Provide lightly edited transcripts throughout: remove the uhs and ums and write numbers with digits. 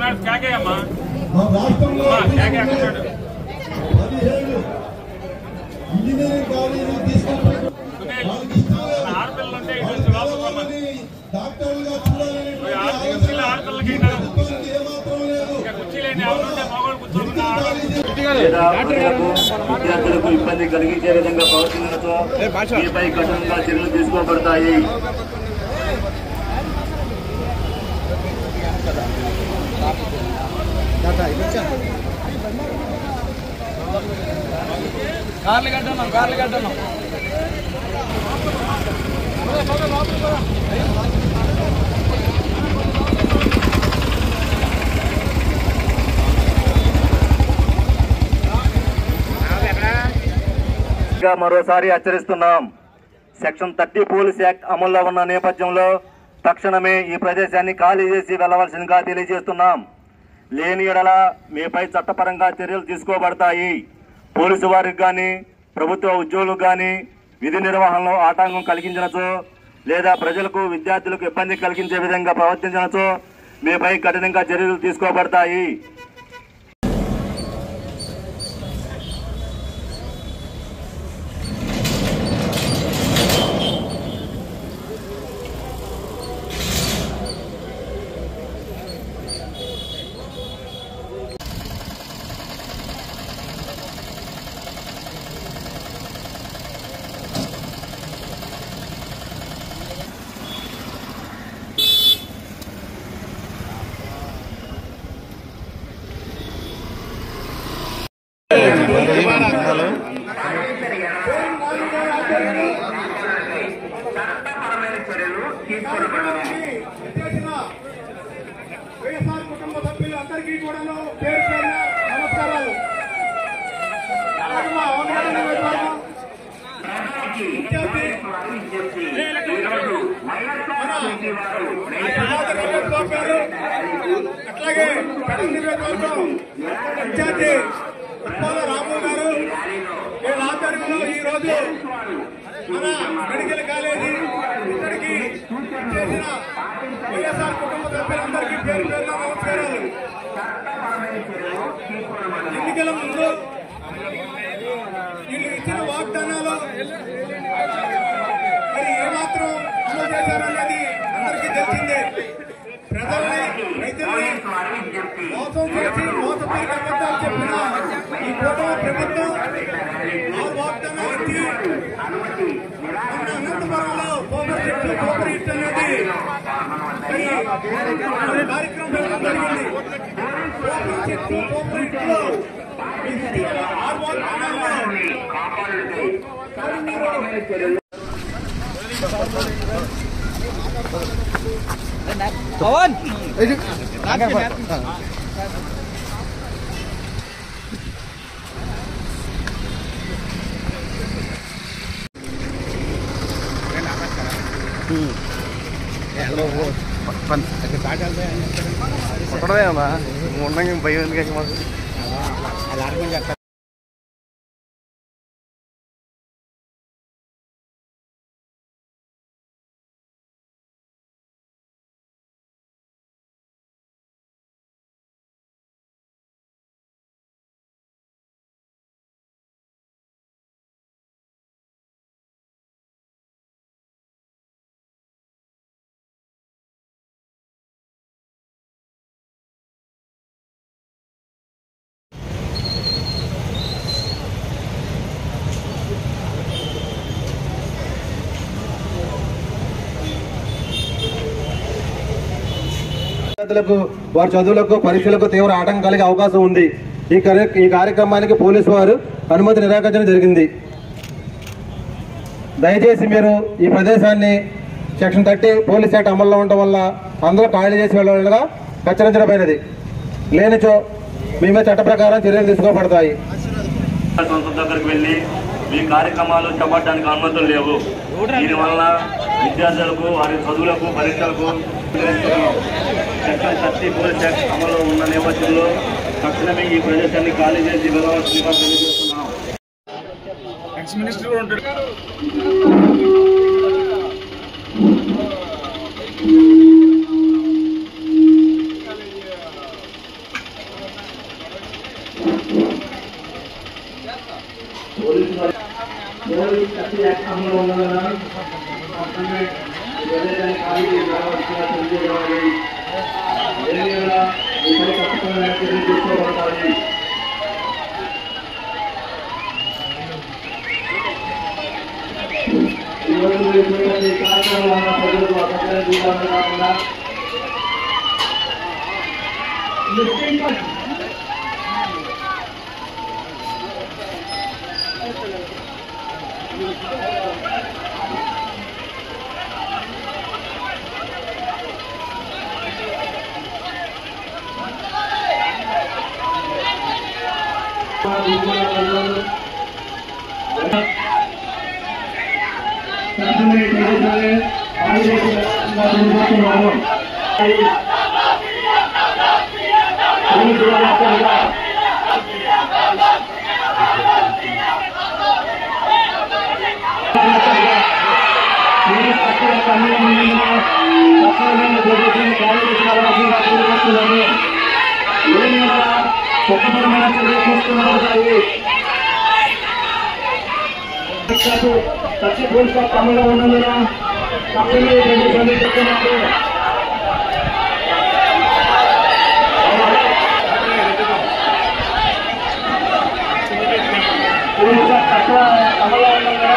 రాష్ట్రంలో 17 ఇంజనీరింగ్ కాలేజీలు తీసుకుంటారు. డాక్టర్లుగా విద్యార్థులకు ఇబ్బంది కలిగించే విధంగా ప్రవర్తించడంతో వీరిపై కఠినంగా చర్యలు తీసుకోబడతాయి. మరోసారి హెచ్చరిస్తున్నాం. సెక్షన్ 30 పోలీస్ యాక్ట్ అమల్లో ఉన్న నేపథ్యంలో తక్షణమే ఈ ప్రదేశాన్ని ఖాళీ చేసి వెళ్లవలసిందిగా తెలియజేస్తున్నాం. లేని ఎడల మీపై చట్టపరంగా చర్యలు తీసుకోబడతాయి. పోలీసు వారికి గాని ప్రభుత్వ ఉద్యోగులకు గాని విధి నిర్వహణలో ఆటంకం కలిగించినచో లేదా ప్రజలకు విద్యార్థులకు ఇబ్బంది కలిగించే విధంగా ప్రవర్తించినచో మీపై కఠినంగా చర్యలు తీసుకోబడతాయి. వైఎస్ఆర్ కుటుంబ సభ్యులందరికీ కూడా పేరు పేరున నమస్కారాలు. అట్లాగే నియోజకవర్గం ఇన్ఛార్జి ఉప్పాల రాము గారు వీళ్ళ ఆధ్వర్యంలో ఈ రోజు మన మెడికల్ కాలేజీ ఇక్కడికి చేసిన వైఎస్ఆర్ కుటుంబ సభ్యులందరికీ పేరు పేరున నమస్కారాలు. ఎన్నికల ముందు వీళ్ళు ఇచ్చిన వాగ్దానాలు మరి ఏమాత్రం అమలు చేశారన్నది అందరికీ తెలిసిందే. ప్రజల్ని రైతుల్ని మోసం చేసి మోసపూరిత అబద్ధాలు చెప్పిన ఈ కూటమి ప్రభుత్వం ఆ వాగ్దానాలు ఇచ్చి మన అనంతపురంలో కోపర్ హిట్ అనేది కార్యక్రమం జరిగింది. కోపర్ హిట్ లో ఆ వాగ్దానాల్లో పవన్ కొట్టడమేమా ఉండంగా భయం ఎందుకు మాకు వారి చదువులకు పరీక్షలకు తీవ్ర ఆటంకం కలిగే అవకాశం ఉంది. ఈ కార్యక్రమానికి పోలీసు వారు అనుమతి నిరాకరించడం జరిగింది. దయచేసి మీరు ఈ ప్రదేశాన్ని సెక్షన్ 30 పోలీస్ యాక్ట్ అమల్లో ఉండటం వల్ల అందరూ ఖాళీ చేసి వెళ్ళగా హెచ్చరించడమైనది. లేనిచో మేమే చట్ట ప్రకారం చర్యలు తీసుకోబడతాయి. దగ్గరికి వెళ్ళి మీ కార్యక్రమాలు చేపట్టడానికి అనుమతులు లేవు. దీనివల్ల విద్యార్థులకు వారి చదువులకు పరీక్షలకు సెక్షన్ 30 పోలీస్ యాక్ట్ అమలు ఉన్న నేపథ్యంలో తక్షణమే ఈ ప్రదేశాన్ని ఖాళీ చేసి వెళ్ళవలసిందిగా తెలియజేస్తున్నాం. ఎక్స్ మినిస్టర్ కూడా ఉంటాడు. పోలీస్ యాక్ట్ అమలు ఉన్నందున తక్షణమే ఈ ప్రదేశాన్ని ఖాళీ చేసి వెళ్ళవలసిందిగా తెలియజేయబడాలి. లేని యెడల మీపై కఠినమైన చర్యలు తీసుకోబడతాయి. ఈరోజు ఈ కార్యక్రమం వల్ల ప్రజలకు అసౌకర్యం చూడాలని కాకుండా తక్షణ పోలీస్ శాఖ అమలులో ఉన్నందున తప్పని చెప్తున్నారు. పోలీస్ శాఖ తక్షణ అమలులో ఉన్నందున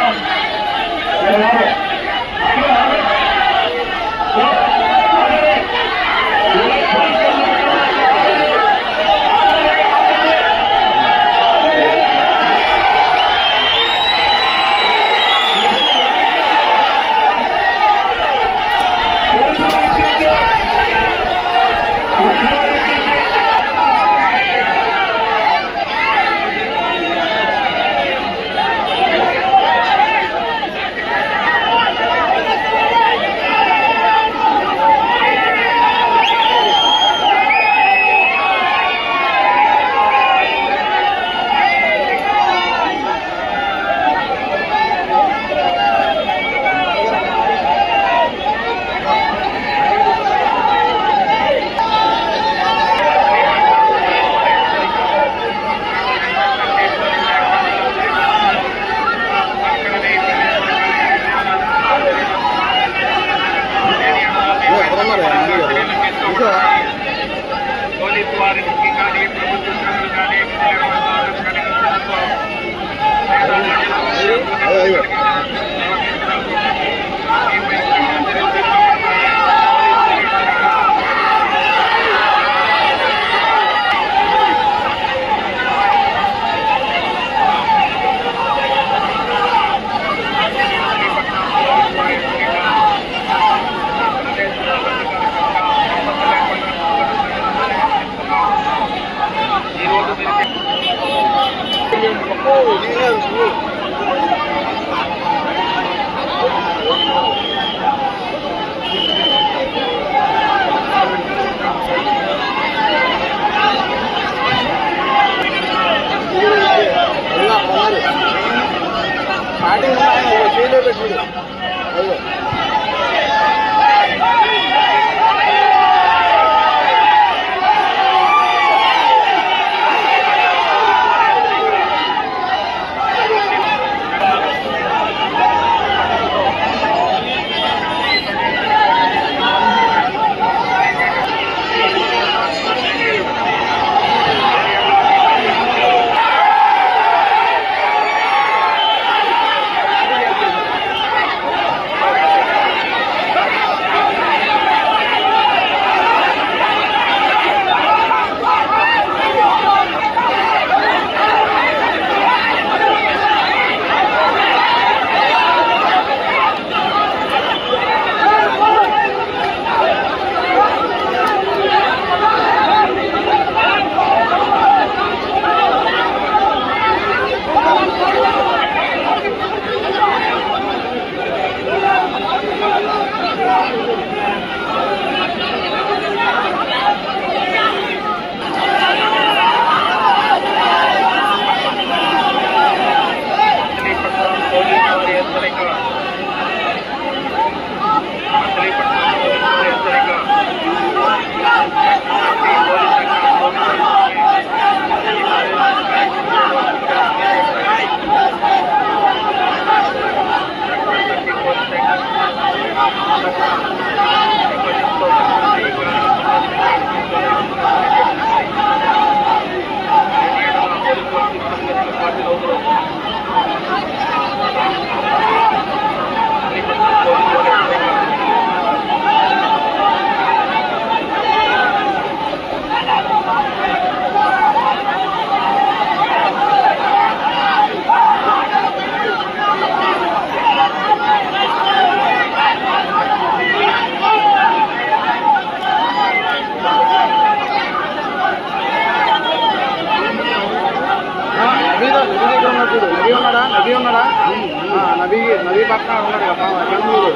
నవీ పక్కన ఉన్నారు కదా రాములు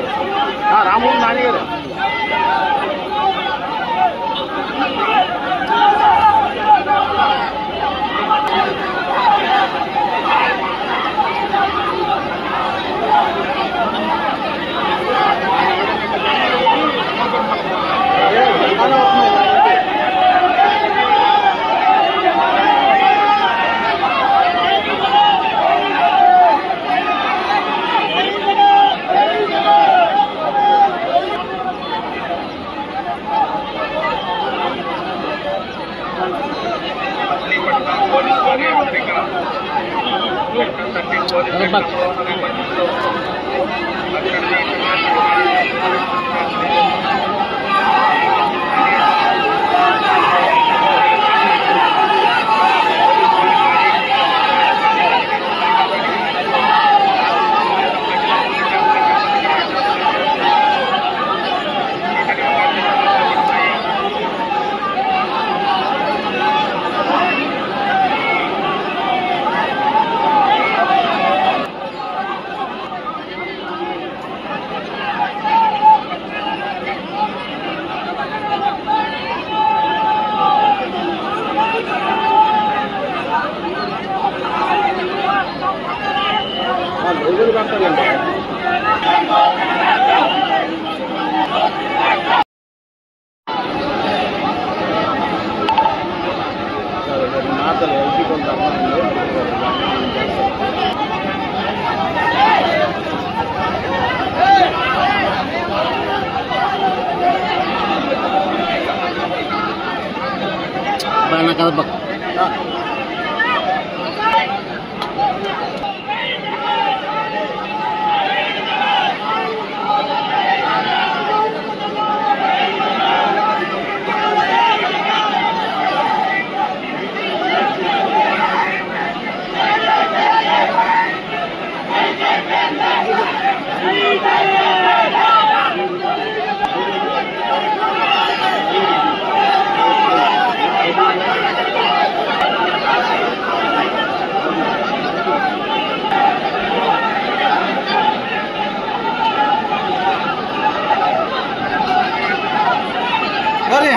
రాములు నాన్నగారు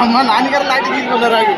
అమ్మ నాన్నగారు లాంటి తీసుకున్నారు అవి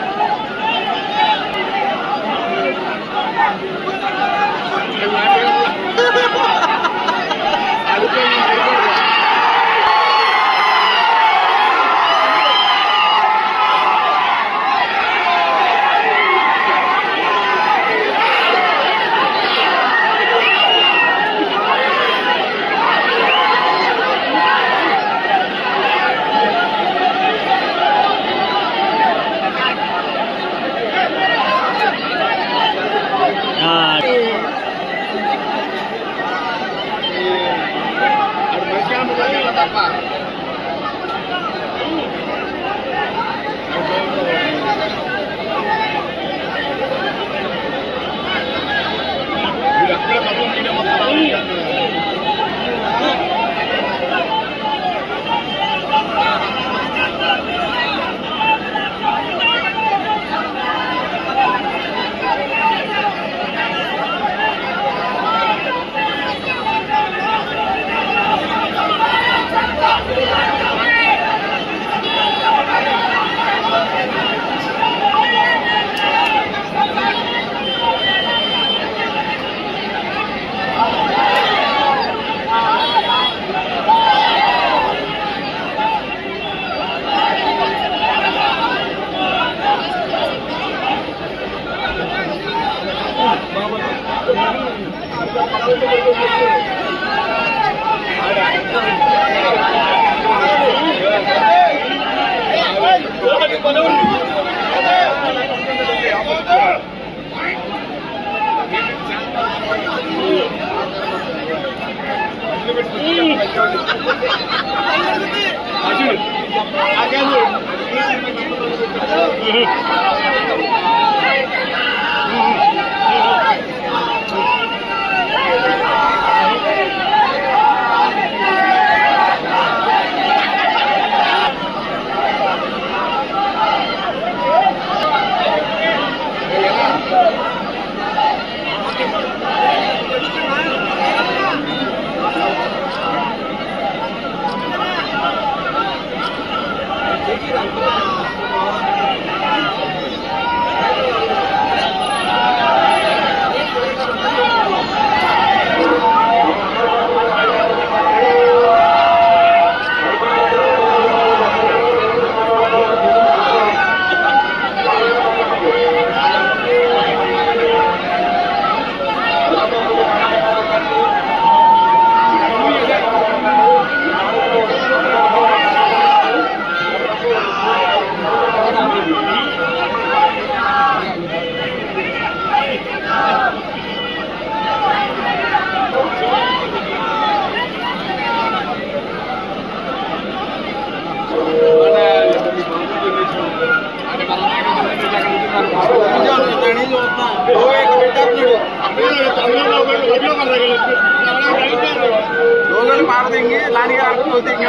लोगों मार देंगे लाने का आपको देंगे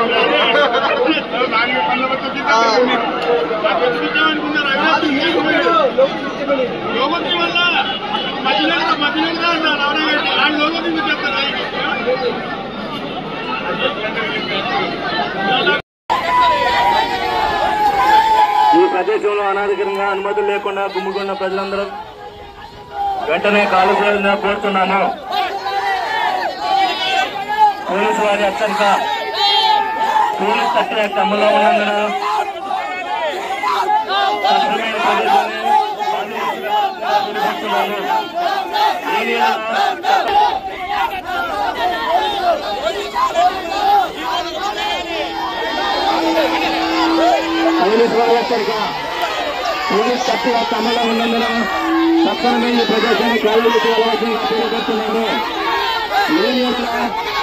लोगों की ఈ ప్రదేశంలో అనాధికారంగా అనుమతులు లేకుండా గుమ్ముకున్న ప్రజలందరూ వెంటనే కాలు చేయాలని కోరుతున్నాము. పోలీసు వారి హెచ్చరిక పోలీస్ చట్టం యాక్ట్ అమల్లో ఉన్నందున తక్షణమే ప్రదేశాన్ని పిలుపుతున్నాము. పోలీసు వారి హెచ్చరిక పోలీస్ చట్టం యాక్ట్ అమల్లో ఉన్నందున తక్షణమే ఈ ప్రదేశాన్ని కాలువలకు వెళ్ళవలసిందిగా తెలియజేస్తున్నాము.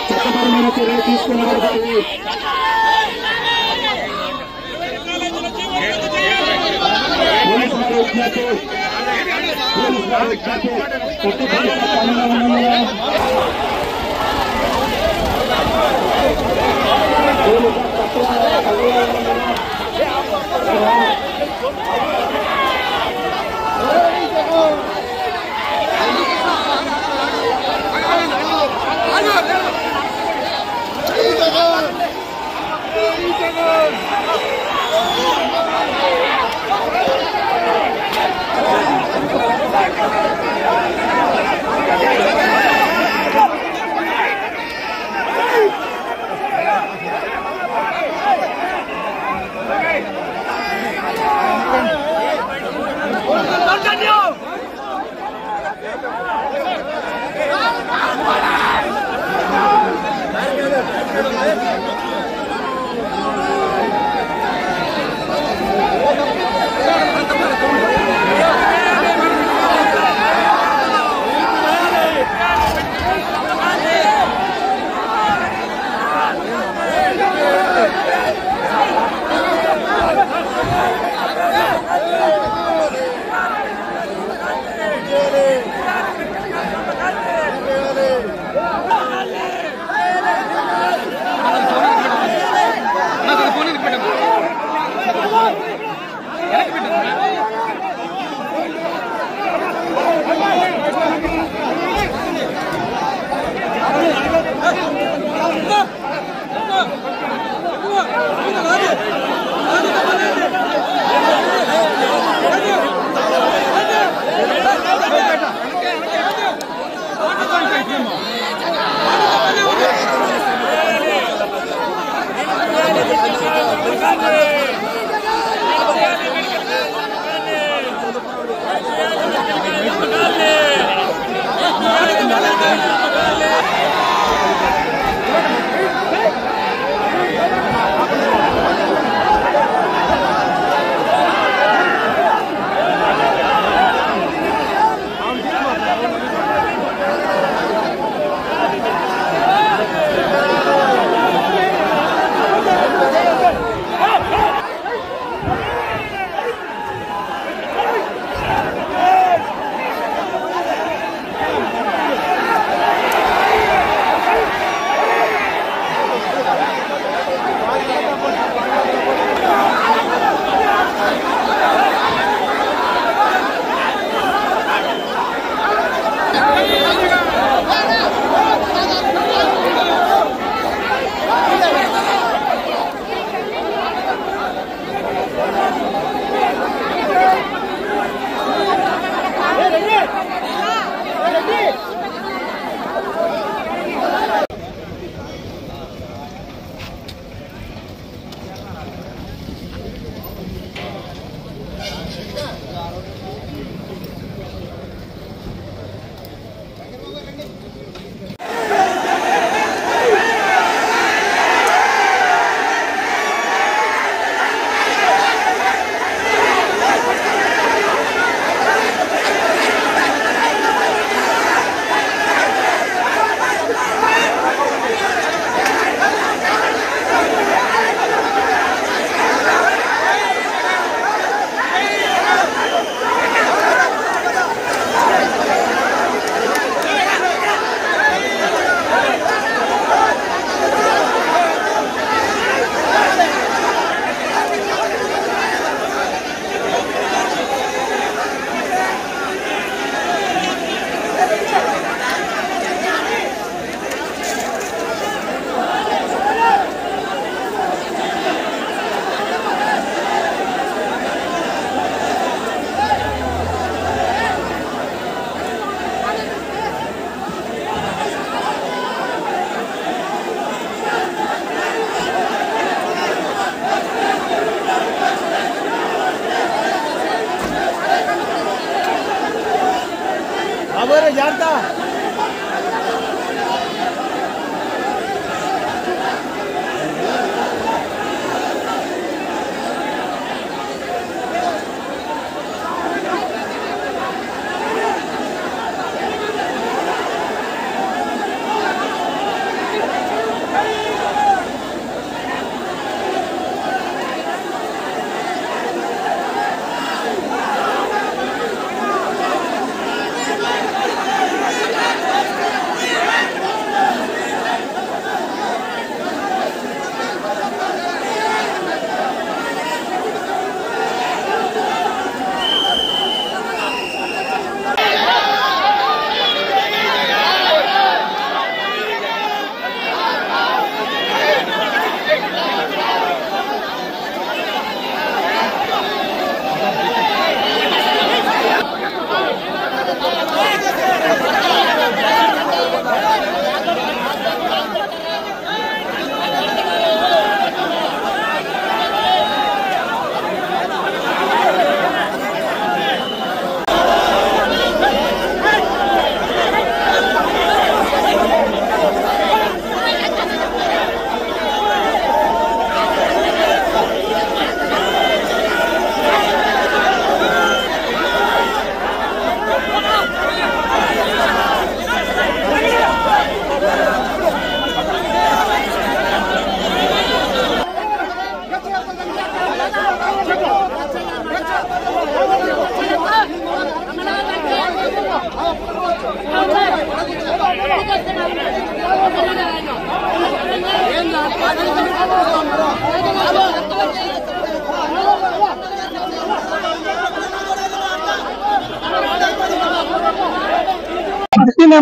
చట్టపరమైన చర్యలు తీసుకున్నబడతాయి. పోలీసు వారి విజ్ఞప్తి చట్టపరమైన అమల్లో ఉన్నందున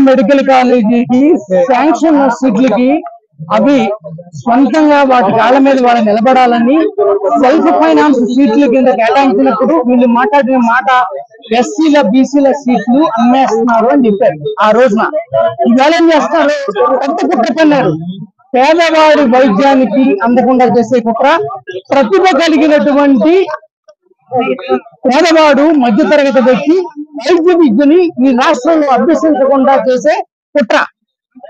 మెడికల్ కాలేజీకి శాంక్షన్ సీట్లకి అవి స్వంతంగా వాటి కాళ్ళ మీద వాళ్ళు నిలబడాలని సెల్ఫ్ ఫైనాన్స్ సీట్ల కింద కేటాయించినప్పుడు వీళ్ళు మాట్లాడిన మాట ఎస్సీల బీసీల సీట్లు అమ్మేస్తున్నారు అని చెప్పారు. ఆ రోజున ఇవాళ ఏం చేస్తున్నారు? పెద్ద కుట్ర పన్నారు. పేదవాడి వైద్యానికి అందకుండా చేసే కుట్ర, ప్రతిభ కలిగినటువంటి పేదవాడు మధ్యతరగతి వ్యక్తి వైద్య విద్యని ఈ రాష్ట్రంలో అభ్యసించకుండా చేసే కుట్ర,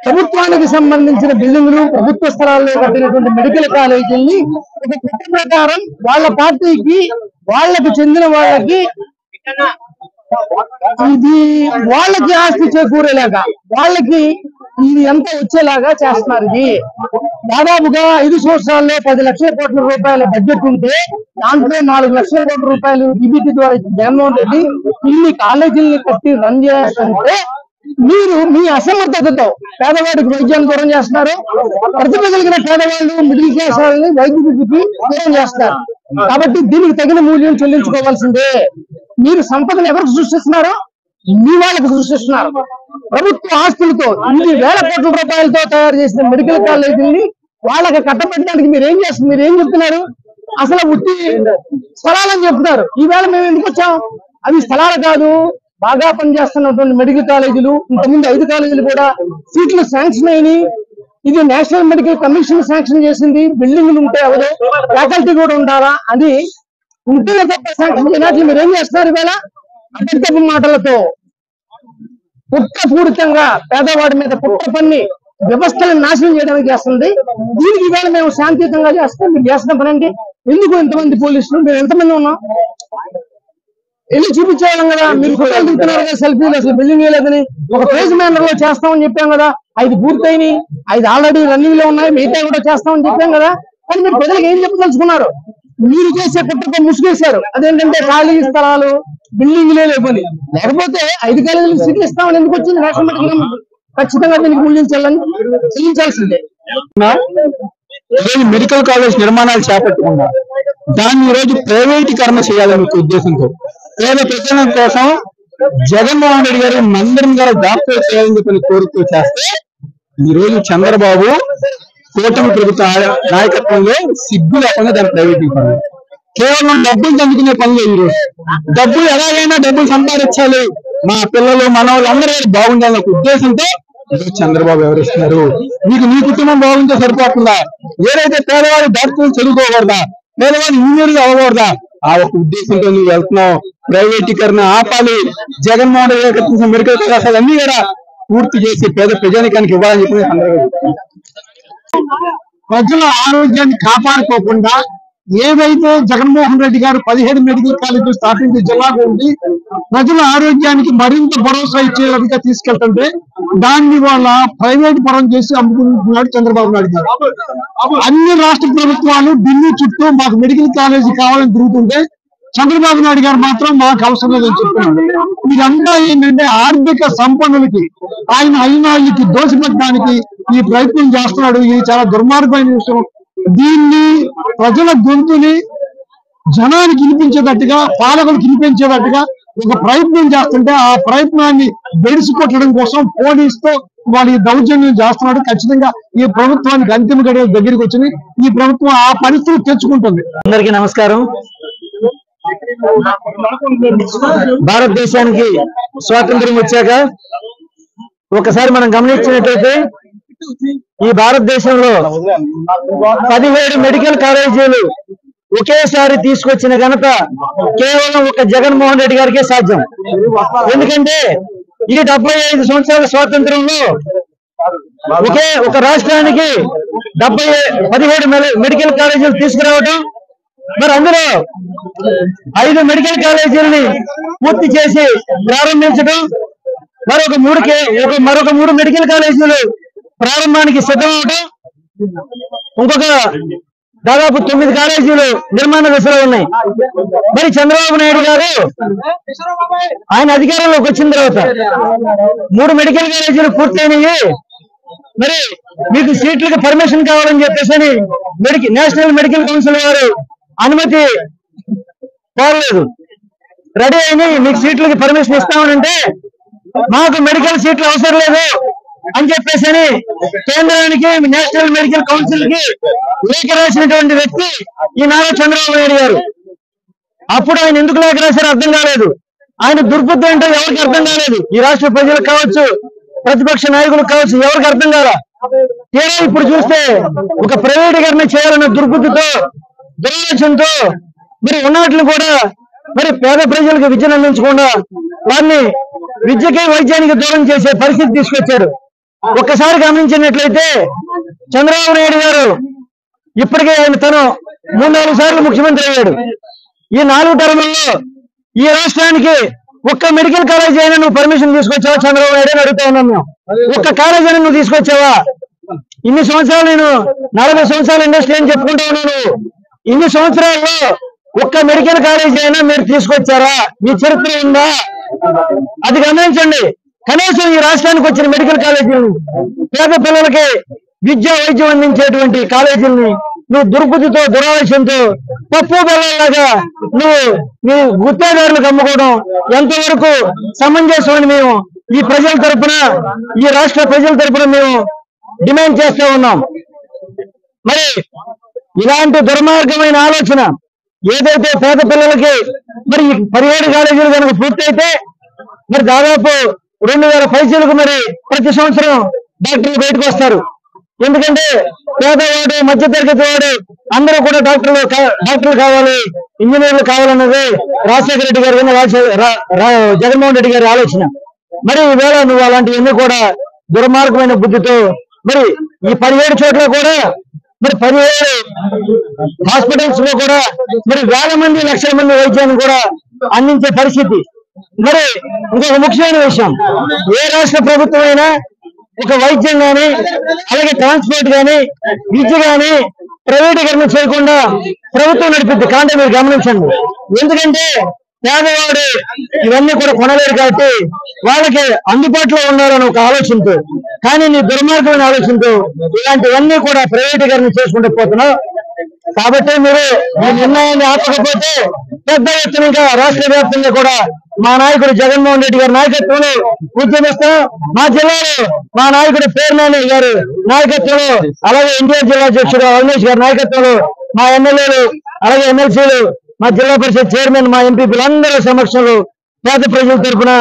ప్రభుత్వానికి సంబంధించిన బిల్డింగులు, ప్రభుత్వ స్థలాల్లో కట్టినటువంటి మెడికల్ కాలేజీల్ని ఒక కుట్ర ప్రకారం వాళ్ళ పార్టీకి, వాళ్ళకి చెందిన వాళ్ళకి ఇది వాళ్ళకి ఆస్తి చేకూరేలాగా, వాళ్ళకి ఇది ఎంత వచ్చేలాగా చేస్తున్నారు. ఇది దాదాపుగా 5 సంవత్సరాల్లో 10 లక్షల కోట్ల రూపాయల బడ్జెట్ ఉంటే దాంట్లో 4 లక్షల కోట్ల రూపాయలు ఈబీటీ ద్వారా జగన్మోహన్ రెడ్డి ఇన్ని కాలేజీల్ని కట్టి రన్ చేస్తుంటే మీరు మీ అసమర్థతతో పేదవాడికి వైద్యాన్ని దూరం చేస్తున్నారు. ప్రతిభ కలిగిన పేదవాళ్ళు, మిడిల్ క్లాస్ వాళ్ళని వైద్య విద్యకి దూరం చేస్తారు. కాబట్టి దీనికి తగిన మూల్యం చెల్లించుకోవాల్సిందే. మీరు సంపదను ఎవరికి సృష్టిస్తున్నారు? మీ వాళ్ళకి సృష్టిస్తున్నారు. ప్రభుత్వ ఆస్తులతో, ఇన్ని వేల కోట్ల రూపాయలతో తయారు చేసిన మెడికల్ కాలేజీని వాళ్ళకి కట్టబెట్టడానికి మీరేం చేస్తున్నారు? మీరేం చెప్తున్నారు? అసలు ఉట్టి స్థలాలని చెప్తున్నారు. ఈవేళ మేము ఎందుకు వచ్చాం? అవి స్థలాలు కాదు, బాగా పనిచేస్తున్నటువంటి మెడికల్ కాలేజీలు. ఇంతకుముందు 5 కాలేజీలు కూడా సీట్లు శాంక్షన్ అయినాయి. ఇది నేషనల్ మెడికల్ కమిషన్ శాంక్షన్ చేసింది. బిల్డింగ్లు ఉంటే అవదు, ఫ్యాకల్టీ కూడా ఉండాలా, అది ఉంటే తప్ప శాంక్షన్ చేయనట్లు మీరు ఏం చేస్తున్నారు? ఈవేళ అబద్ధపు మాటలతో కుట్రపూరితంగా పేదవాడి మీద కుట్ర పన్ని వ్యవస్థలను నాశనం చేయడానికి చేస్తుంది. దీనికి ఈవేళ మేము శాంతియుతంగా చేస్తాం. మీరు చేస్తున్న పని అంటే ఎందుకు ఇంతమంది పోలీసులు? మీరు ఎంతమంది ఉన్నాం? వెళ్ళి చూపించేవాళ్ళం కదా. మీరు ఫోటోలు దిగుతున్నారు కదా, సెల్ఫీలు. అసలు బిల్డింగ్ లేదని ఒక ఫేజ్ మేనర్ లో చేస్తామని చెప్పాం కదా. 5 పూర్తయినాయి, 5 ఆల్రెడీ రన్నింగ్ లో ఉన్నాయి, మిగతా కూడా చేస్తామని చెప్పాం కదా. కానీ మీరు ప్రజలకు ఏం చెప్పదలుచుకున్నారు? మీరు చేసే కుట్రతో ముసుగేశారు. అదేంటంటే ఖాళీ స్థలాలు, బిల్డింగ్లే లేవని. లేకపోతే 5 కాలేజీలకు సీట్లు ఇస్తామని ఎందుకు వచ్చింది? నేషనల్ మెడికల్ ఖచ్చితంగా దీనికి మూల్యం చెల్లించాల్సిందే. మెడికల్ కాలేజ్ నిర్మాణాలు చేపట్టకుండా దాన్ని ఈ రోజు ప్రైవేటీకరణ చేయాలనే ఉద్దేశంతో పేద ప్రజల కోసం జగన్మోహన్ రెడ్డి గారు మందిరం గారు డాక్టర్ చేయాలని చెప్పని కోరికతో చేస్తే ఈ రోజు చంద్రబాబు కూటమి ప్రభుత్వ నాయకత్వంలో సిగ్గు లేకుండా దాన్ని ప్రైవేటీకరణ, కేవలం డబ్బులు అందుకునే పనులు. ఈ రోజు డబ్బులు ఎలాగైనా డబ్బులు సంపాదించాలి, మా పిల్లలు మనవాళ్ళు అందరూ బాగుండాలన్న ఉద్దేశంతో చంద్రబాబు ఎవరిస్తున్నారు? మీకు మీ కుటుంబం బాగుంటే సరిపోతుందా? ఏదైతే పేదవాడు డాక్టర్లు చదువుకోకూడదా? పేదవాడు ఇంజనీర్లు అవ్వకూడదా? ఆ ఒక ఉద్దేశంతో నువ్వు వెళ్తున్నావు. ప్రైవేటీకరణ ఆపాలి, జగన్మోహన్ రెడ్డి కట్టించిన మెడికల్ కళాశాలన్నీ కూడా పూర్తి చేసి పేద ప్రజానికానికి ఇవ్వాలని చెప్పి ప్రజల ఆరోగ్యాన్ని కాపాడుకోకుండా ఏదైతే జగన్మోహన్ రెడ్డి గారు 17 మెడికల్ కాలేజీలు స్థాపించి జిల్లాకు ఉండి ప్రజల ఆరోగ్యానికి మరింత భరోసా ఇచ్చేలాగా తీసుకెళ్తుంటే దాన్ని వాళ్ళ ప్రైవేట్ పరం చేసి అమ్ముకుంటున్నాడు చంద్రబాబు నాయుడు గారు. అన్ని రాష్ట్ర ప్రభుత్వాలు ఢిల్లీ చుట్టూ మాకు మెడికల్ కాలేజీ కావాలని తిరుగుతుంటే చంద్రబాబు నాయుడు గారు మాత్రం మాకు అవసరం లేదని చెప్తున్నారు. ఇదంతా ఏంటంటే ఆర్థిక సంపన్నులకి ఆయన అయినాళ్ళకి దోషపెట్టడానికి ఈ ప్రయత్నం చేస్తున్నాడు. ఇది చాలా దుర్మార్గమైన విషయం. దీన్ని ప్రజల గొంతుని జనానికి వినిపించేటట్టుగా, పాలకులకు వినిపించేటట్టుగా ఒక ప్రయత్నం చేస్తుంటే ఆ ప్రయత్నాన్ని బెడిసి కొట్టడం కోసం పోలీసుతో వాళ్ళు దౌర్జన్యం చేస్తున్నాడు. ఖచ్చితంగా ఈ ప్రభుత్వానికి అంతిమ గడువు దగ్గరికి వచ్చింది. ఈ ప్రభుత్వం ఆ పరిస్థితి తెచ్చుకుంటుంది. అందరికీ నమస్కారం. భారతదేశానికి స్వాతంత్రం వచ్చాక ఒకసారి మనం గమనించినట్లయితే ఈ భారతదేశంలో 17 మెడికల్ కాలేజీలు ఒకేసారి తీసుకొచ్చిన ఘనత కేవలం ఒక జగన్మోహన్ రెడ్డి గారికే సాధ్యం. ఎందుకంటే ఇది 75 సంవత్సరాల స్వాతంత్రంలో ఒకే ఒక రాష్ట్రానికి 17 మెడికల్ కాలేజీలు తీసుకురావడం, మరి అందులో 5 మెడికల్ కాలేజీలని పూర్తి చేసి ప్రారంభించడం, మరొక 3 మెడికల్ కాలేజీలు ప్రారంభానికి సిద్ధమవడం, ఇంకొక దాదాపు 9 కాలేజీలు నిర్మాణ దశలో ఉన్నాయి. మరి చంద్రబాబు నాయుడు గారు ఆయన అధికారంలోకి వచ్చిన తర్వాత 3 మెడికల్ కాలేజీలు పూర్తయినాయి. మరి మీకు సీట్లకు పర్మిషన్ కావాలని చెప్పేసి నేషనల్ మెడికల్ కౌన్సిల్ వారు అనుమతి కోరలేదు. రెడీ అయిన మీకు సీట్లకి పర్మిషన్ ఇస్తామనంటే మాకు మెడికల్ సీట్లు అవసరం లేదు అని చెప్పేసి కేంద్రానికి, నేషనల్ మెడికల్ కౌన్సిల్ కి లేఖ రాసినటువంటి వ్యక్తి ఈ నారా చంద్రబాబు నాయుడు గారు. అప్పుడు ఆయన ఎందుకు లేఖ రాశారో అర్థం కాలేదు. ఆయన దుర్బుద్ధి ఏంటో ఎవరికి అర్థం కాలేదు. ఈ రాష్ట్ర ప్రజలకు కావచ్చు, ప్రతిపక్ష నాయకులకు కావచ్చు, ఎవరికి అర్థం కాల. తీరా ఇప్పుడు చూస్తే ఒక ప్రైవేటీకరణ చేయాలన్న దుర్బుద్ధితో, దురాలోచనతో మరి ఉన్నట్లు కూడా మరి పేద ప్రజలకు విద్యను అందించకుండా వారిని విద్యకి, వైద్యానికి దూరం చేసే పరిస్థితి తీసుకొచ్చారు. ఒక్కసారి గమనించినట్లయితే చంద్రబాబు నాయుడు గారు ఇప్పటికే ఆయన తను 3-4 సార్లు ముఖ్యమంత్రి అయ్యాడు. ఈ 4 టర్ముల్లో ఈ రాష్ట్రానికి ఒక్క మెడికల్ కాలేజీ అయినా నువ్వు పర్మిషన్ తీసుకొచ్చావా చంద్రబాబు నాయుడు అని అడుగుతా ఉన్నాం మేము. ఒక్క కాలేజీ అయినా నువ్వు తీసుకొచ్చావా? ఇన్ని సంవత్సరాలు నేను 40 సంవత్సరాల ఇండస్ట్రీ అని చెప్పుకుంటా ఉన్నాను. ఇన్ని సంవత్సరాల్లో ఒక్క మెడికల్ కాలేజీ అయినా మీరు తీసుకొచ్చారా? మీ చరిత్ర ఉందా? అది గమనించండి. కనీసం ఈ రాష్ట్రానికి వచ్చిన మెడికల్ కాలేజీలను, పేద పిల్లలకి విద్య, వైద్యం అందించేటువంటి కాలేజీలని నువ్వు దుర్బుద్ధితో, దురాలోచనతో, పప్పు బెల్లంలాగా నువ్వు నీ గుత్తేదారులకు అమ్ముకోవడం ఎంతవరకు సమంజసం అని మేము ఈ ప్రజల తరఫున, ఈ రాష్ట్ర ప్రజల తరఫున మేము డిమాండ్ చేస్తూ ఉన్నాం. మరి ఇలాంటి దుర్మార్గమైన ఆలోచన ఏదైతే పేద పిల్లలకి మరి 17 కాలేజీలు కనుక పూర్తయితే మరి దాదాపు 2000 పైసలకు మరి ప్రతి సంవత్సరం డాక్టర్లు బయటకు వస్తారు. ఎందుకంటే పేదవాడు, మధ్యతరగతి వాడు అందరూ కూడా డాక్టర్లు కావాలి, ఇంజనీర్లు కావాలన్నది రాజశేఖర రెడ్డి గారి జగన్మోహన్ రెడ్డి గారి ఆలోచన. మరి ఈవేళ నువ్వు అలాంటివన్నీ కూడా దుర్మార్గమైన బుద్ధితో మరి ఈ 17 చోట్ల కూడా మరి 17 హాస్పిటల్స్ లో కూడా మరి వేల మంది, లక్షల మంది వైద్యాన్ని కూడా అందించే పరిస్థితి. మరి ఇంకొక ముఖ్యమైన విషయం, ఏ రాష్ట్ర ప్రభుత్వం అయినా ఒక వైద్యం కానీ, అలాగే ట్రాన్స్పోర్ట్ కానీ, విద్య కానీ ప్రైవేటీకరణ చేయకుండా ప్రభుత్వం నడిపిద్ది. కానీ మీరు గమనించండి, ఎందుకంటే పేదవాడు ఇవన్నీ కూడా కొనలేరు కాబట్టి వాళ్ళకి అందుబాటులో ఉండాలని ఒక ఆలోచనతో, కానీ నీ దుర్మార్గమైన ఆలోచనతో ఇలాంటివన్నీ కూడా ప్రైవేటీకరణ చేసుకుంటూ పోతున్నావు. కాబట్టి మీరు ఈ నిర్ణయాన్ని ఆపకపోతే పెద్ద ఎత్తున ఇంకా రాష్ట్ర వ్యాప్తంగా కూడా మా నాయకుడు జగన్మోహన్ రెడ్డి గారి నాయకత్వంలో ఉద్యమిస్తాం. మా జిల్లాలో మా నాయకుడు పేర్నాని గారి నాయకత్వంలో, అలాగే ఎన్టీఆర్ జిల్లా అధ్యక్షుడు అవినేష్ గారి నాయకత్వంలో మా ఎమ్మెల్యేలు, అలాగే ఎమ్మెల్సీలు, మా జిల్లా పరిషత్ చైర్మన్, మా ఎంపీలు అందరి సమక్షంలో పేద ప్రజల తరఫున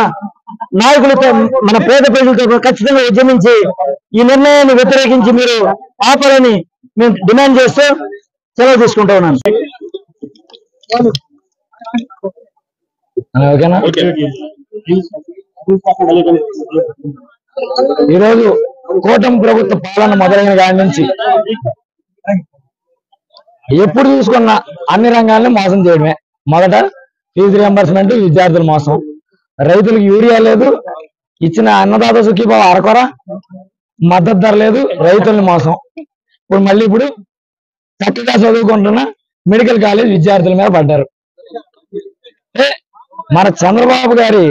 నాయకులతో, మన పేద ప్రజల తరఫున ఖచ్చితంగా ఉద్యమించి ఈ నిర్ణయాన్ని వ్యతిరేకించి మీరు ఆపాలని మేము డిమాండ్ చేస్తూ సెలవు తీసుకుంటా ఉన్నాను. ఓకేనా? ఈరోజు కూటమి ప్రభుత్వ పాలన మొదలైన కాడి నుంచి ఎప్పుడు చూసుకున్న అన్ని రంగాల్ని మోసం చేయడమే. మొదట ఫీజు రియంబర్స్మెంట్, విద్యార్థుల మోసం, రైతులకు యూరియా లేదు, ఇచ్చిన అన్నదాత సుఖీభావ అరకొర, మద్దతు ధర లేదు, రైతుల్ని మోసం. ఇప్పుడు చక్కగా చదువుకుంటున్న మెడికల్ కాలేజ్ విద్యార్థుల మీద పడ్డారు. మన చంద్రబాబు గారి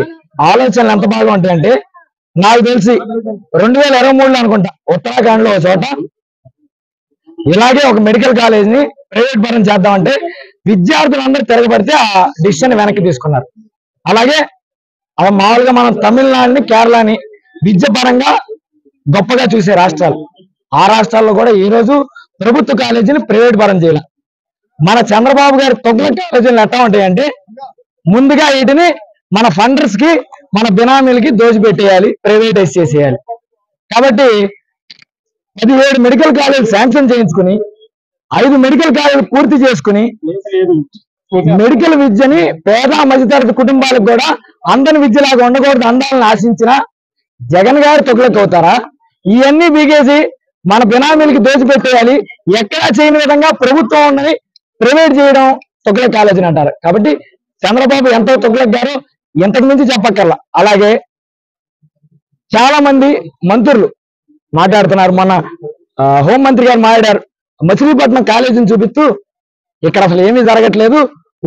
ఆలోచనలు ఎంత బాగా ఉంటాయంటే, నాకు తెలిసి 2023లో అనుకుంటా ఉత్తరాఖండ్ లో ఒక చోట ఇలాగే ఒక మెడికల్ కాలేజ్ ని ప్రైవేట్ పరం చేద్దామంటే విద్యార్థులందరూ తిరగబడితే ఆ డిసిషన్ వెనక్కి తీసుకున్నారు. అలాగే అలా మామూలుగా మనం తమిళనాడుని, కేరళని విద్య పరంగా గొప్పగా చూసే రాష్ట్రాలు, ఆ రాష్ట్రాల్లో కూడా ఈ రోజు ప్రభుత్వ కాలేజీని ప్రైవేట్ పరం చేయాలి. మన చంద్రబాబు గారి తొగ్గుల కాలేజీలు ఎట్లా ఉంటాయంటే, ముందుగా వీటిని మన ఫండర్స్ కి, మన బినామీలకి దోచిపెట్టేయాలి, ప్రైవేటైజ్ చేసేయాలి. కాబట్టి 17 మెడికల్ కాలేజ్ శాంక్షన్ చేయించుకుని 5 మెడికల్ కాలేజ్ పూర్తి చేసుకుని మెడికల్ విద్యని పేద మధ్యతరగతి కుటుంబాలకు కూడా అందని విద్యలాగా ఉండకూడదు అందాలని ఆశించిన జగన్ గారు తొగ్గులకు అవుతారా? ఇవన్నీ బీగేసి మన బినామీలకి దోచిపెట్టేయాలి, ఎక్కడా చేయని విధంగా ప్రభుత్వం ఉన్నది ప్రైవేట్ చేయడం తొగ్గుల కాలేజీని అంటారు. కాబట్టి చంద్రబాబు ఎంతో తొగ్గులకు గారు ఇంతకు మించి చెప్పక్కర్లా. అలాగే చాలా మంది మంత్రులు మాట్లాడుతున్నారు. మన హోంమంత్రి గారు మాట్లాడారు, మచిలీపట్నం కాలేజీని చూపిస్తూ ఇక్కడ అసలు ఏమీ జరగట్లేదు,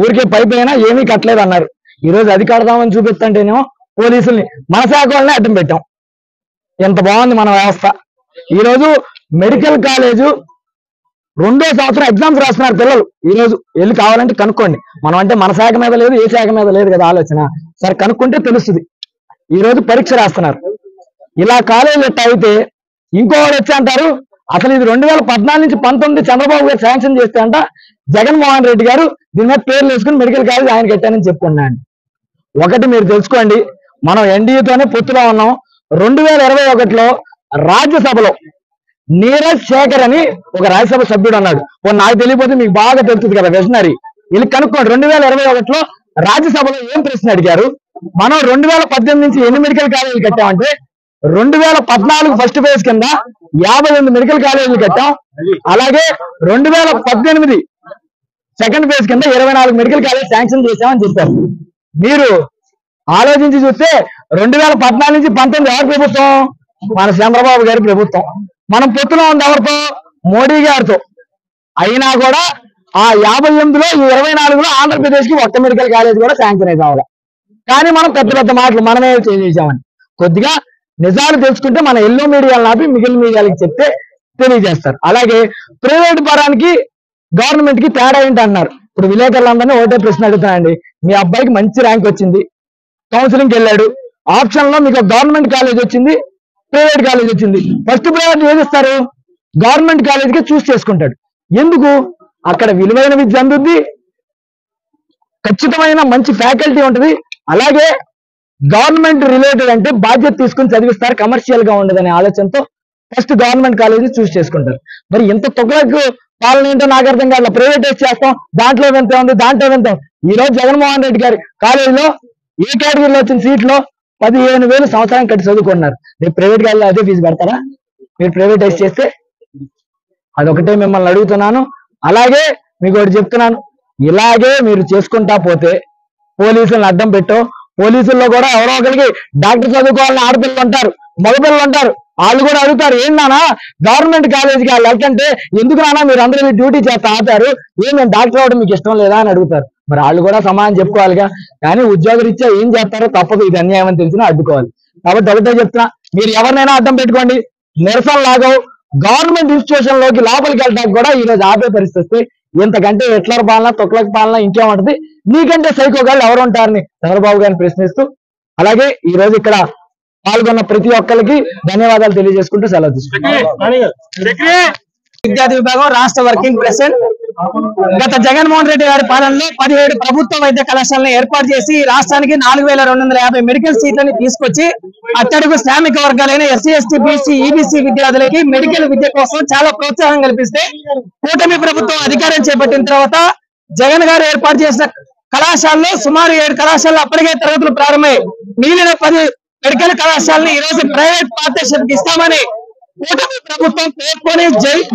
ఊరికే పైపైనా ఏమీ కట్టలేదు అన్నారు. ఈ రోజు అది కడదామని చూపిస్తుంటేనేమో పోలీసుల్ని, మన శాఖ వాళ్ళని అడ్డం పెట్టాం. ఎంత బాగుంది మన వ్యవస్థ. ఈ రోజు మెడికల్ కాలేజు 2వ సంవత్సరం ఎగ్జామ్స్ రాస్తున్నారు పిల్లలు. ఈ రోజు వెళ్ళి కావాలంటే కనుక్కోండి. మనం అంటే మన శాఖ మీద లేదు, ఏ శాఖ మీద లేదు కదా ఆలోచన. సరే కనుక్కుంటే తెలుస్తుంది. ఈ రోజు పరీక్ష రాస్తున్నారు. ఇలా కాలేజీలు ఎట్లా అయితే ఇంకోవాడు వచ్చి అంటారు, అసలు ఇది 2014 నుంచి 19 చంద్రబాబు గారు శాంక్షన్ చేస్తే అంట జగన్మోహన్ రెడ్డి గారు దీని మీద పేర్లు వేసుకుని మెడికల్ కాలేజ్ ఆయన కట్టానని చెప్పుకున్నాను. ఒకటి మీరు తెలుసుకోండి, మనం ఎన్డీఏతోనే పొత్తులో ఉన్నాం. 2021లో రాజ్యసభలో నీరజ్ శేఖర్ అని ఒక రాజ్యసభ సభ్యుడు అన్నాడు. నాకు తెలియకపోతే మీకు బాగా తెలుస్తుంది కదా, వెటనరీ. వీళ్ళు కనుక్కోండి. 2021లో రాజ్యసభలో ఏం ప్రశ్న అడిగారు? మనం 2018 నుంచి ఎన్ని మెడికల్ కాలేజీలు కట్టామంటే 2014 ఫస్ట్ ఫేజ్ కింద 58 మెడికల్ కాలేజీలు కట్టాం. అలాగే 2018 సెకండ్ ఫేజ్ కింద 24 మెడికల్ కాలేజ్ శాంక్షన్ చేశామని చెప్పారు. మీరు ఆలోచించి చూస్తే 2014 నుంచి 19 ఎవరి ప్రభుత్వం? మన చంద్రబాబు గారి ప్రభుత్వం. మనం పొత్తులో ఉంది ఎవరితో? మోడీ గారితో. అయినా కూడా ఆ 58లో ఈ 24లో ఆంధ్రప్రదేశ్ కి ఒక్క మెడికల్ కాలేజ్ కూడా శాంక్షన్ అయితే కావాలి. కానీ మనం పెద్ద పెద్ద మాటలు మనమే చేసామని. కొద్దిగా నిజాలు తెలుసుకుంటే మన ఎల్లో మీడియాలను ఆపి మిగిలిన మీడియాలకు చెప్తే తెలియజేస్తారు. అలాగే ప్రైవేట్ పరానికి గవర్నమెంట్ కి తేడా ఏంటి అన్నారు. ఇప్పుడు విలేకరులందరినీ ఒకటే ప్రశ్న అడుగుతానండి. మీ అబ్బాయికి మంచి ర్యాంక్ వచ్చింది, కౌన్సిలింగ్కి వెళ్ళాడు, ఆప్షన్ లో మీకు గవర్నమెంట్ కాలేజ్ వచ్చింది, ప్రైవేట్ కాలేజ్ వచ్చింది. ఫస్ట్ ప్రైవేట్ ఏది ఇస్తారు? గవర్నమెంట్ కాలేజీకి చూస్ చేసుకుంటాడు. ఎందుకు? అక్కడ విలువైన విద్య అందుద్ది, ఖచ్చితమైన మంచి ఫ్యాకల్టీ ఉంటుంది. అలాగే గవర్నమెంట్ రిలేటెడ్ అంటే బాధ్యత తీసుకుని చదివిస్తారు, కమర్షియల్ గా ఉండదనే ఆలోచనతో ఫస్ట్ గవర్నమెంట్ కాలేజీ చూస్ చేసుకుంటారు. మరి ఇంత తొక్కలకు పాలన ఏంటో నాకు అర్థం కాదు. ప్రైవేటైజ్ చేస్తాం, దాంట్లో ఎంత ఉంది, దాంట్లో ఎంత. ఈ రోజు జగన్మోహన్ రెడ్డి గారి కాలేజీలో ఏ కేటగిరీలో వచ్చిన సీట్లో 15,000 సంవత్సరానికి కట్టి చదువుకున్నారు. రేపు ప్రైవేట్ కాలేజీలో అదే ఫీజు పెడతారా మీరు ప్రైవేటైజ్ చేస్తే? అదొకటే మిమ్మల్ని అడుగుతున్నాను. అలాగే మీకు ఒకటి చెప్తున్నాను, ఇలాగే మీరు చేసుకుంటా పోతే పోలీసులను అడ్డం పెట్టో, పోలీసుల్లో కూడా ఎవరో ఒకరికి డాక్టర్ చదువుకోవాలని ఆడపిల్లలు ఉంటారు, మగపిల్లలు ఉంటారు. వాళ్ళు కూడా అడుగుతారు, ఏం నానా గవర్నమెంట్ కాలేజీకి వాళ్ళు వెళ్తుంటే ఎందుకు నానా మీరు అందరూ డ్యూటీ చేస్తా ఆపారు, ఏం నేను డాక్టర్ అవ్వడం మీకు ఇష్టం లేదా అని అడుగుతారు. మరి వాళ్ళు కూడా సమానం చెప్పుకోవాలిగా. కానీ ఉద్యోగరీత్యా ఏం చేస్తారో తప్పదు, ఇది అన్యాయం అని తెలిసినా అడ్డుకోవాలి. కాబట్టి ఒకటే చెప్తున్నా, మీరు ఎవరినైనా అడ్డం పెట్టుకోండి, నిరసన లాగవు. గవర్నమెంట్ ఇన్స్టిట్యూషన్ లోకి లోపలికి వెళ్ళడానికి కూడా ఈ రోజు ఆపే పరిస్థితి. ఇంతకంటే హిట్లర్ పాలన, తొక్లక్ పాలన ఇంకేముంటది? నీకంటే సైకోగాళ్ళు ఎవరు ఉంటారని చంద్రబాబు గారిని ప్రశ్నిస్తూ, అలాగే ఈ రోజు ఇక్కడ పాల్గొన్న ప్రతి ఒక్కరికి ధన్యవాదాలు తెలియజేసుకుంటూ సెలవు తీసుకుంటాం. విద్యార్థి విభాగం రాష్ట్ర వర్కింగ్ ప్రెసిడెంట్. గత జగన్మోహన్ రెడ్డి గారి పాలనలో 17 ప్రభుత్వ వైద్య కళాశాలను ఏర్పాటు చేసి రాష్ట్రానికి 4,250 మెడికల్ సీట్లని తీసుకొచ్చి అట్టడుగు శ్రామిక వర్గాలైన ఎస్సీ, ఎస్టీ, బీసీ, ఈబీసీ విద్యార్థులకి మెడికల్ విద్య కోసం చాలా ప్రోత్సాహం కల్పిస్తే కూటమి ప్రభుత్వం అధికారం చేపట్టిన తర్వాత జగన్ గారు ఏర్పాటు చేసిన కళాశాలలో సుమారు 7 కళాశాలలో అప్పటికే తరగతులు ప్రారంభమయ్యాయి. మిగిలిన 10 మెడికల్ కళాశాలని ఈ రోజు ప్రైవేట్ పార్ట్నర్షిప్ ఇస్తామని కూటమి ప్రభుత్వం పేర్కొని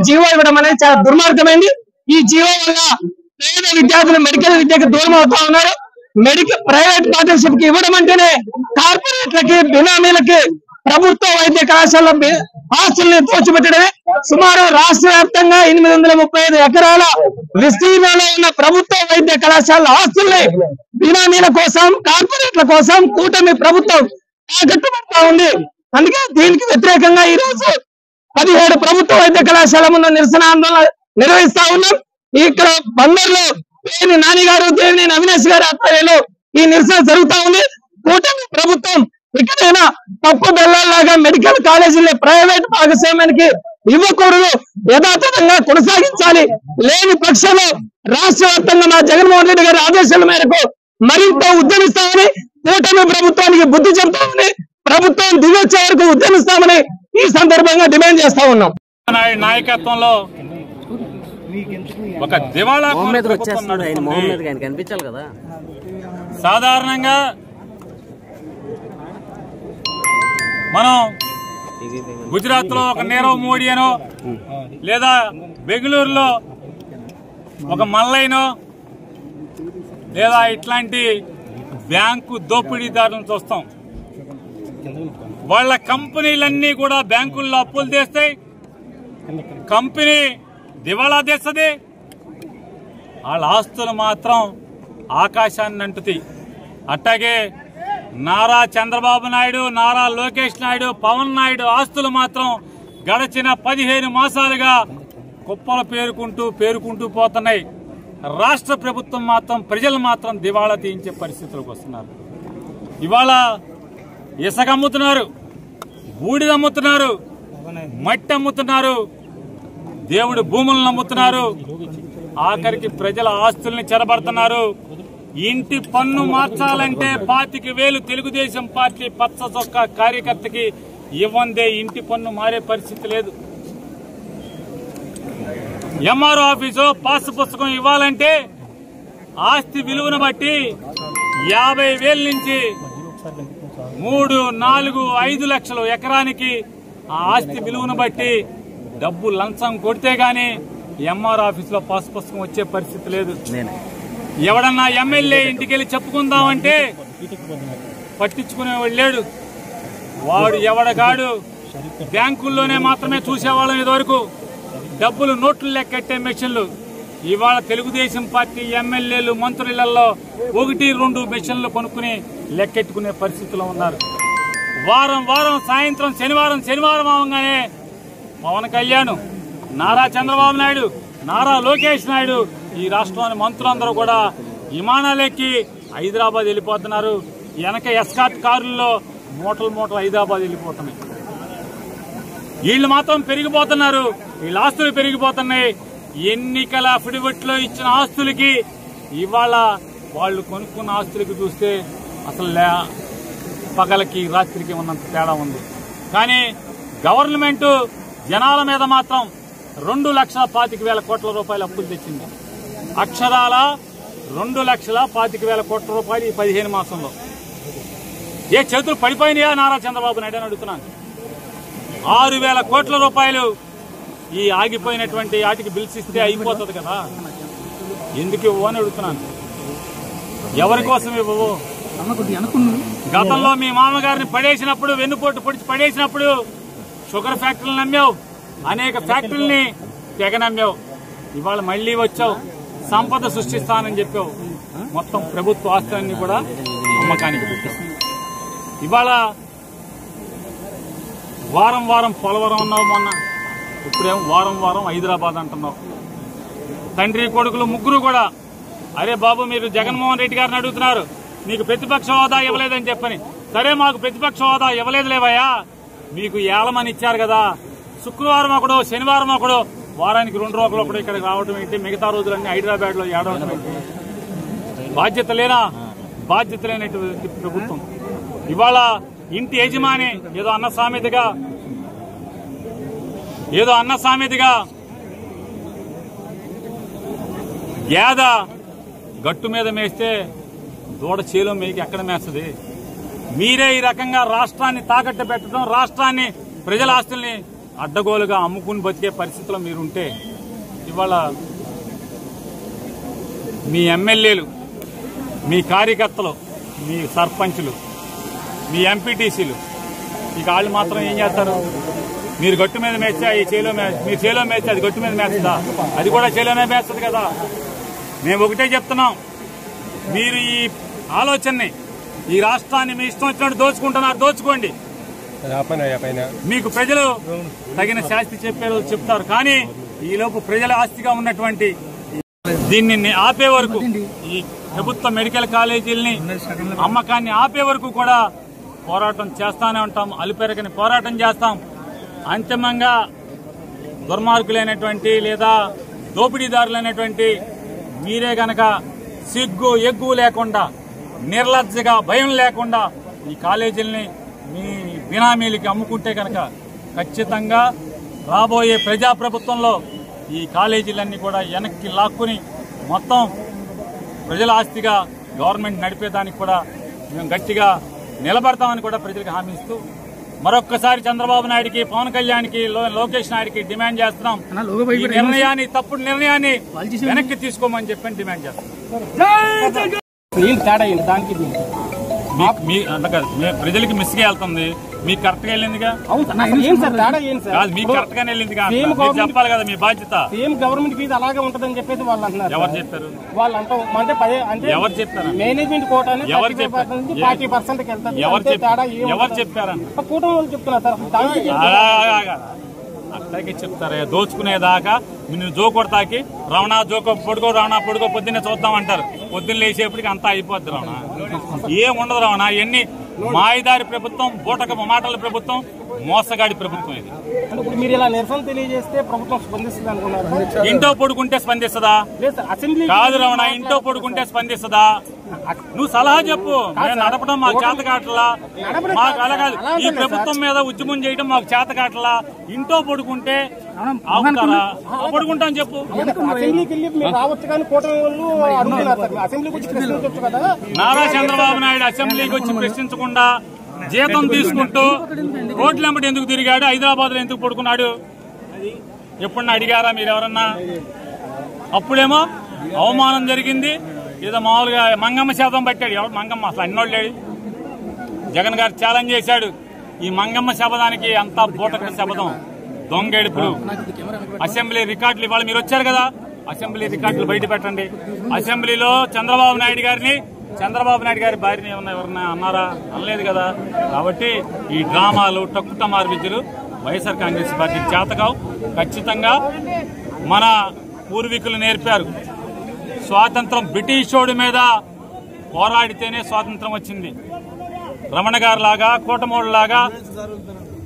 జీవో ఇవ్వడం అనేది చాలా దుర్మార్గమైంది. ఈ జీవో వల్ల పేద విద్యార్థులు మెడికల్ విద్యకు దూరం అవుతా ఉన్నారు. ప్రైవేట్ పార్ట్నర్షిప్ కి ఇవ్వడం అంటేనే కార్పొరేట్లకి బినామీలకి ప్రభుత్వ వైద్య కళాశాల ఆస్తుల్ని దోచిపెట్టడమే. సుమారు రాష్ట్ర వ్యాప్తంగా 835 ఎకరాల విస్తీర్ణంలో ఉన్న ప్రభుత్వ వైద్య కళాశాల ఆస్తుల్ని బినామీల కోసం కార్పొరేట్ల కోసం కూటమి ప్రభుత్వం తాకట్టుపెడతా ఉంది. అందుకే దీనికి వ్యతిరేకంగా ఈ రోజు 17 ప్రభుత్వ వైద్య కళాశాల ముందు నిరసన ఆందోళన నిర్వహిస్తా ఉన్నాం. ఇక్కడ బందర్లో పేర్ని నాని గారు, దేవినేని అవినాష్ గారి ఆధ్వర్యంలో ఈ నిరసన జరుగుతా ఉంది. కూటమి ప్రభుత్వం ఇకనైనా పప్పు బెల్లాల్లాగా మెడికల్ కాలేజీని ప్రైవేట్ భాగస్వామ్యానికి ఇవ్వకూడదు, యథాతథంగా కొనసాగించాలి. లేని పక్షంలో రాష్ట్ర వ్యాప్తంగా మా జగన్మోహన్ రెడ్డి గారి ఆదేశాల మేరకు మరింత ఉద్యమిస్తామని, కూటమి ప్రభుత్వానికి బుద్ధి చెప్తామని, ప్రభుత్వం దిగొచ్చే వరకు ఉద్యమిస్తామని ఈ సందర్భంగా డిమాండ్ చేస్తా ఉన్నాం. నాయకత్వంలో ఒక దివాళా కనిపించాలి కదా. సాధారణంగా మనం గుజరాత్ లో ఒక నీరవ్ మోడీ అనో లేదా బెంగళూరులో ఒక మల్లైనో లేదా ఇట్లాంటి బ్యాంకు దోపిడీదారులను చూస్తాం. వాళ్ళ కంపెనీలన్నీ కూడా బ్యాంకుల్లో అప్పులు తెస్తాయి, కంపెనీ దివాళా తెస్తుంది, వాళ్ళ ఆస్తులు మాత్రం ఆకాశాన్ని అంటుతాయి. అట్టాగే నారా చంద్రబాబు నాయుడు, నారా లోకేష్ నాయుడు, పవన్ నాయుడు ఆస్తులు మాత్రం గడిచిన 15 మాసాలుగా కుప్పలు పేరుకుంటూ పోతున్నాయి. రాష్ట్ర ప్రభుత్వం మాత్రం ప్రజలు మాత్రం దివాళా తీయించే పరిస్థితులకు వస్తున్నారు. ఇవాళ ఇసుక అమ్ముతున్నారు, బూడిద అమ్ముతున్నారు, మట్టి అమ్ముతున్నారు, దేవుడి భూములను అమ్ముతున్నారు, ఆఖరికి ప్రజల ఆస్తుల్ని చెరబడుతున్నారు. ఇంటి పన్ను మార్చాలంటే 25,000 తెలుగుదేశం పార్టీ పచ్చ చొక్కా కార్యకర్తకి ఇవ్వందే ఇంటి పన్ను మారే పరిస్థితి లేదు. ఎంఆర్ఓ ఆఫీసు పాస్ పుస్తకం ఇవ్వాలంటే ఆస్తి విలువను బట్టి 50,000 నుంచి 3, 4, 5 లక్షలు ఎకరానికి ఆ ఆస్తి విలువను బట్టి డబ్బు లంచం కొడితే గాని ఎంఆర్ఓ ఆఫీసులో పాస్ పుస్తకం వచ్చే పరిస్థితి లేదు. ఎవడన్నా ఎమ్మెల్యే ఇంటికెళ్ళి చెప్పుకుందామంటే పట్టించుకునేవాడు లేడు. వాడు ఎవడగాడు బ్యాంకుల్లోనే మాత్రమే చూసేవాళ్ళం ఇదివరకు. డబ్బులు నోట్లు లెక్కెట్టే మెషిన్లు. ఇవాళ తెలుగుదేశం పార్టీ ఎమ్మెల్యేలు మంత్రులలో 1-2 మెషిన్లు కొనుక్కుని లెక్కెట్టుకునే పరిస్థితిలో ఉన్నారు. వారం సాయంత్రం శనివారం అవగానే పవన్ కళ్యాణ్, నారా చంద్రబాబు నాయుడు, నారా లోకేష్ నాయుడు ఈ రాష్ట్రంలోని మంత్రులందరూ కూడా విమానాలెక్కి హైదరాబాద్ వెళ్ళిపోతున్నారు. వెనక ఎస్కార్ట్ కారుల్లో మూటలు హైదరాబాద్ వెళ్ళిపోతున్నాయి. వీళ్ళు మాత్రం పెరిగిపోతున్నారు, వీళ్ళ ఆస్తులు పెరిగిపోతున్నాయి. ఎన్నికల అఫిడవిట్లో ఇచ్చిన ఆస్తులకి ఇవాళ వాళ్ళు కొనుక్కున్న ఆస్తులకి చూస్తే అసలు పగలకి రాత్రికి ఉన్నంత తేడా ఉంది. కానీ గవర్నమెంట్ జనాల మీద మాత్రం 2,25,000 కోట్ల రూపాయల అప్పులు తెచ్చింది. అక్షరాల 2,25,000 కోట్ల రూపాయలు ఈ 15 మాసంలో. ఏ చేతులు పడిపోయినాయా నారా చంద్రబాబు నాయుడు అని అడుగుతున్నాను. 6,000 కోట్ల రూపాయలు ఈ ఆగిపోయినటువంటి వాటికి బిల్స్ ఇస్తే అయిపోతుంది కదా, ఎందుకు ఇవ్వు అని అడుగుతున్నాను. ఎవరి కోసం ఇవ్వవు? గతంలో మీ మామగారిని పడేసినప్పుడు, వెన్నుపోటు పొడిచి పడేసినప్పుడు షుగర్ ఫ్యాక్టరీలు నమ్మావు, అనేక ఫ్యాక్టరీలని తెగ నమ్మావు. ఇవాళ మళ్లీ వచ్చావు, సంపద సృష్టిస్తానని చెప్పావు. మొత్తం ప్రభుత్వ ఆస్తులన్నీ కూడా అమ్మకానికి పెట్టావు. ఇవాళ వారం పోలవరం అన్నావు మొన్న, ఇప్పుడేమో వారం హైదరాబాద్ అంటున్నావు. తండ్రి కొడుకులు ముగ్గురు కూడా అరే బాబు మీరు జగన్మోహన్ రెడ్డి గారిని అడుగుతున్నారు నీకు ప్రతిపక్ష హోదా ఇవ్వలేదని చెప్పని. సరే మాకు ప్రతిపక్ష హోదా ఇవ్వలేదు లేవయ్యా, మీకు ఏలమని ఇచ్చారు కదా. శుక్రవారం ఒకడు, శనివారం ఒకడు, వారానికి 2 రోజులు ఒకడు ఇక్కడికి రావడం ఏంటి? మిగతా రోజులన్నీ హైదరాబాద్ లో ఏడవడం ఏంటి? బాధ్యత లేనటువంటి ప్రభుత్వం. ఇవాళ ఇంటి యజమాని ఏదో అన్న సామెతగా గట్టు మీద మేస్తే దూడ చేలో మీకు ఎక్కడ మేస్తుంది? మీరే ఈ రకంగా రాష్ట్రాన్ని తాకట్టు పెట్టడం, రాష్ట్రాన్ని ప్రజల ఆస్తుల్ని అడ్డగోలుగా అమ్ముకుని బతికే పరిస్థితిలో మీరుంటే ఇవాళ మీ ఎమ్మెల్యేలు, మీ కార్యకర్తలు, మీ సర్పంచులు, మీ ఎంపీటీసీలు ఇక వాళ్ళు మాత్రం ఏం చేస్తారు? మీరు గట్టు మీద మేస్తే ఈ చేలో మీరు చేలో మేస్తే అది గట్టు మీద మేస్తుందా? అది కూడా చేలోనే మేస్తుంది కదా. మేము ఒకటే చెప్తున్నాం, మీరు ఈ ఆలోచనని, ఈ రాష్ట్రాన్ని మీ ఇష్టం వచ్చినట్టు దోచుకుంటున్నారు, దోచుకోండి. మీకు ప్రజలు తగిన శాస్తి చెప్పారు చెప్తారు. కానీ ఈలోపు ప్రజల ఆస్తిగా ఉన్నటువంటి దీన్ని ఆపే వరకు, ఈ ప్రభుత్వ మెడికల్ కాలేజీలని అమ్మకాన్ని ఆపే వరకు కూడా పోరాటం చేస్తానే ఉంటాం. అలుపెరగని పోరాటం చేస్తాం. అంతిమంగా దుర్మార్గులైనటువంటి లేదా దోపిడీదారులైనటువంటి మీరే గనక సిగ్గు ఎగ్గు లేకుండా, నిర్లజ్జగా, భయం లేకుండా ఈ కాలేజీలని మీ బినామీలకి అమ్ముకుంటే కనుక ఖచ్చితంగా రాబోయే ప్రజాప్రభుత్వంలో ఈ కాలేజీలన్నీ కూడా వెనక్కి లాక్కుని మొత్తం ప్రజల ఆస్తిగా గవర్నమెంట్ నడిపేదానికి కూడా మేము గట్టిగా నిలబడతామని కూడా ప్రజలకు హామీ ఇస్తూ మరొక్కసారి చంద్రబాబు నాయుడికి, పవన్ కళ్యాణ్కి, లోకేష్ నాయుడికి డిమాండ్ చేస్తున్నాం. ఈ నిర్ణయాన్ని, తప్పుడు నిర్ణయాన్ని వెనక్కి తీసుకోమని చెప్పని డిమాండ్ చేస్తున్నాం. ప్రజలకి మిస్గా వెళ్తుంది, మీకు కరెక్ట్ గా వెళ్ళిందిగా? కాదు, మీకు కరెక్ట్ గానే వెళ్ళిందిగా. చెప్పాలి కదా మీ బాధ్యత. గవర్నమెంట్ ఫీజు అలాగే ఉంటదని చెప్పేసి వాళ్ళు అంటున్నారు. ఎవరు చెప్పారు? వాళ్ళు అంటే ఎవరు చెప్పారు? మేనేజ్మెంట్ కోట 40% ఎవరు చెప్పారన్న కూటమి వాళ్ళు చెప్తున్నారు. అట్లాగే చెప్తారు. దోచుకునేదాకా నిన్ను జోకొడతాకి రమణ జోకో పొడుకో, రమణ పొడుకో, పొద్దున్నే చూద్దామంటారు. పొద్దున్న లేచేపటికి అంతా అయిపోద్ది రమణ. ఏం ఉండదు రమణ. ఎన్ని మాయదారి ప్రభుత్వం, బూటక మాటల ప్రభుత్వం, మోసగాడి ప్రభుత్వం ఇది. మీరు ఇలా నిరసన తెలియజేస్తే ప్రభుత్వం స్పందిస్తుంది అనుకున్నారు? ఇంట్లో పడుకుంటే స్పందిస్తుందా? కాదు రమణ, ఇంట్లో పడుకుంటే స్పందిస్తుందా? నువ్వు సలహా చెప్పు. మేము నడపడం మాకు చేత కావట్లా, మాకు అలా కాదు. ఈ ప్రభుత్వం మీద ఉద్యమం చేయడం మాకు చేత కావట్లా. ఇంట్లో పడుకుంటే ఆగుతారా? పడుకుంటాం చెప్పు. నారా చంద్రబాబు నాయుడు అసెంబ్లీకి వచ్చి ప్రశ్నించకుండా జీతం తీసుకుంటూ రోడ్లెంబడి ఎందుకు తిరిగాడు? హైదరాబాద్ లో ఎందుకు పడుకున్నాడు? ఎప్పుడన్నా అడిగారా మీరు ఎవరన్నా? అప్పుడేమో అవమానం జరిగింది, ఏదో మామూలుగా మంగమ్మ శాతం పట్టాడు. ఎవరు మంగమ్మ? అసలు అన్నోళ్ళు లేడు. జగన్ గారు ఛాలెంజ్ చేశాడు. ఈ మంగమ్మ శబదానికి అంతా బూటక శబదం, దొంగేడుపులు. అసెంబ్లీ రికార్డులు ఇవాళ మీరు వచ్చారు కదా, అసెంబ్లీ రికార్డులు బయట పెట్టండి. అసెంబ్లీలో చంద్రబాబు నాయుడు గారి భార్యని ఎవరన్నా అన్నారా? అనలేదు కదా. కాబట్టి ఈ డ్రామాలు, టక్కుటమారు విద్యలు వైఎస్ఆర్ కాంగ్రెస్ పార్టీ చేతకావు. ఖచ్చితంగా మన పూర్వీకులు నేర్పారు, స్వాతంత్రం బ్రిటిషోడి మీద పోరాడితేనే స్వాతంత్రం వచ్చింది. రమణ గారు లాగా, కోటమోడు లాగా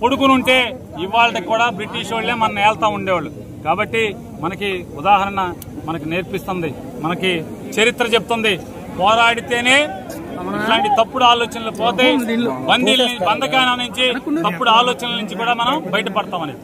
పొడుకునుంటే ఇవాళ కూడా బ్రిటిష్ వాళ్లే మన ఏళ్తా ఉండేవాళ్ళు. కాబట్టి మనకి ఉదాహరణ మనకి నేర్పిస్తుంది, మనకి చరిత్ర చెప్తుంది. పోరాడితేనే ఇట్లాంటి తప్పుడు ఆలోచనలు పోతాయి. బందకానం నుంచి, తప్పుడు ఆలోచనల నుంచి కూడా మనం బయటపడతామని.